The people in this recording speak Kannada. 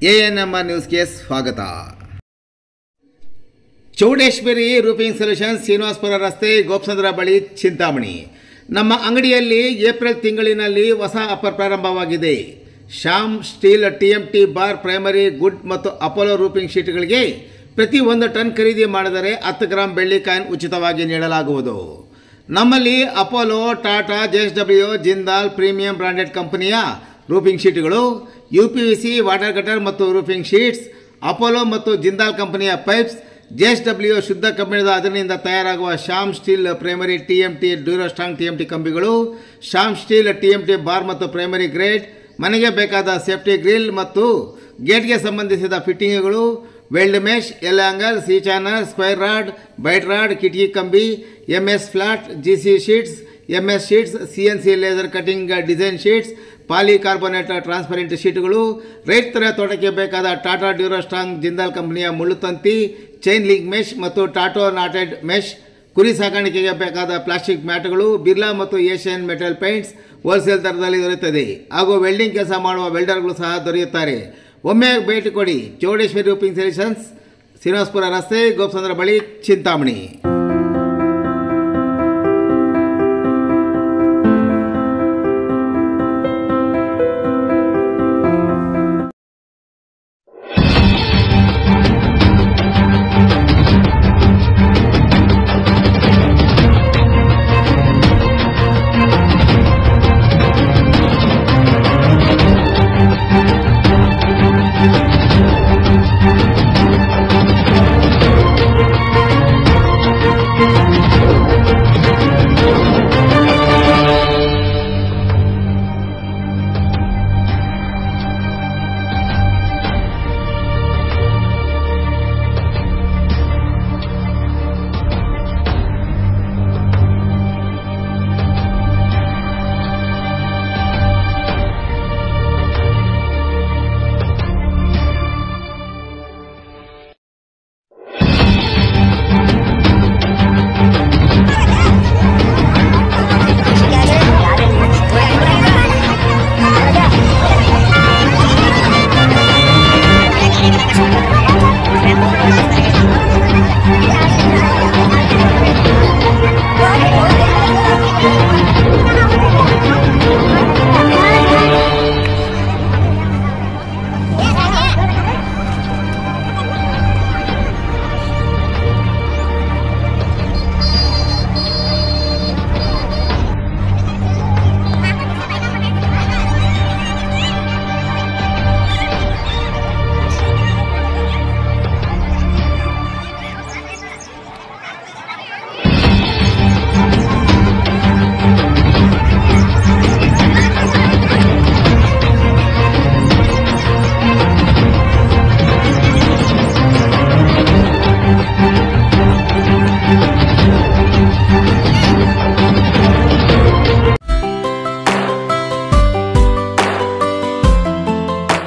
ANMR ನ್ಯೂಸ್ಗೆ ಸ್ವಾಗತ. ಚೌಡೇಶ್ವರಿ ರೂಫಿಂಗ್ ಸೊಲ್ಯೂಷನ್ಸ್, ಶ್ರೀನಿವಾಸಪುರ ರಸ್ತೆ, ಗೋಪಸಂದ್ರ ಬಳಿ, ಚಿಂತಾಮಣಿ. ನಮ್ಮ ಅಂಗಡಿಯಲ್ಲಿ ಏಪ್ರಿಲ್ ತಿಂಗಳಿನಲ್ಲಿ ಹೊಸ ಆಫರ್ ಪ್ರಾರಂಭವಾಗಿದೆ. Shyam steel TMT bar, primary, good ಮತ್ತು ಅಪೋಲೋ ರೂಫಿಂಗ್ ಶೀಟ್ಗಳಿಗೆ ಪ್ರತಿ 1 ಟನ್ ಖರೀದಿ ಮಾಡಿದರೆ 10 ಗ್ರಾಂ ಬೆಳ್ಳಿ ಕಾಯಿನ್ ಉಚಿತವಾಗಿ ನೀಡಲಾಗುವುದು. ನಮ್ಮಲ್ಲಿ Apollo, Tata, JSW, Jindal premium branded ಕಂಪನಿಯ ರೂಫಿಂಗ್ ಶೀಟ್ಗಳು, UPVC ವಾಟರ್ ಕಟರ್ ಮತ್ತು ರೂಫಿಂಗ್ ಶೀಟ್ಸ್, ಅಪೋಲೋ ಮತ್ತು ಜಿಂದಾಲ್ ಕಂಪನಿಯ ಪೈಪ್ಸ್, JSW ಶುದ್ಧ ಕಬ್ಬಿಣದ ಅದರಿಂದ ತಯಾರಾಗುವ Shyam steel primary TMT Durostrong TMT ಕಂಬಿಗಳು, ಶ್ಯಾಮ್ ಸ್ಟೀಲ್ TMT ಬಾರ್ ಮತ್ತು ಪ್ರೈಮರಿ ಗ್ರೇಡ್, ಮನೆಗೆ ಬೇಕಾದ ಸೇಫ್ಟಿ ಗ್ರಿಲ್ ಮತ್ತು ಗೇಟ್ಗೆ ಸಂಬಂಧಿಸಿದ ಫಿಟ್ಟಿಂಗ್ಗಳು, weld mesh, L hanger, C channel, square rod, ಬೈಟ್ ರಾಡ್, ಕಿಟಕಿ ಕಂಬಿ, MS flat, GC sheets, MS sheets, CNC laser cutting design sheets, polycarbonate transparent ಶೀಟ್ಗಳು, ರೈತರ ತೋಟಕ್ಕೆ ಬೇಕಾದ ಟಾಟಾ ಡ್ಯೂರೋಸ್ಟ್ರಾಂಗ್ ಜಿಂದಾಲ್ ಕಂಪನಿಯ ಮುಳ್ಳುತಂತಿ, ಚೈನ್ ಲಿಂಕ್ ಮೆಶ್ ಮತ್ತು ಟಾಟೋ ನಾಟೆಡ್ ಮೆಶ್, ಕುರಿ ಸಾಕಾಣಿಕೆಗೆ ಬೇಕಾದ ಪ್ಲಾಸ್ಟಿಕ್ ಮ್ಯಾಟ್ಗಳು, ಬಿರ್ಲಾ ಮತ್ತು ಏಷ್ಯನ್ ಮೆಟಲ್ ಪೇಂಟ್ಸ್ ಹೋಲ್ಸೇಲ್ ದರದಲ್ಲಿ ದೊರೆಯುತ್ತದೆ. ಹಾಗೂ ವೆಲ್ಡಿಂಗ್ ಕೆಲಸ ಮಾಡುವ ವೆಲ್ಡರ್ಗಳು ಸಹ ದೊರೆಯುತ್ತಾರೆ. ಒಮ್ಮೆ ಭೇಟಿ ಕೊಡಿ. ಚೌಡೇಶ್ವರಿ ರೂಫಿಂಗ್ ಸೊಲ್ಯೂಷನ್ಸ್, ಶ್ರೀನಿವಾಸಪುರ ರಸ್ತೆ, ಗೋಪಸಂದ್ರ ಬಳಿ, ಚಿಂತಾಮಣಿ.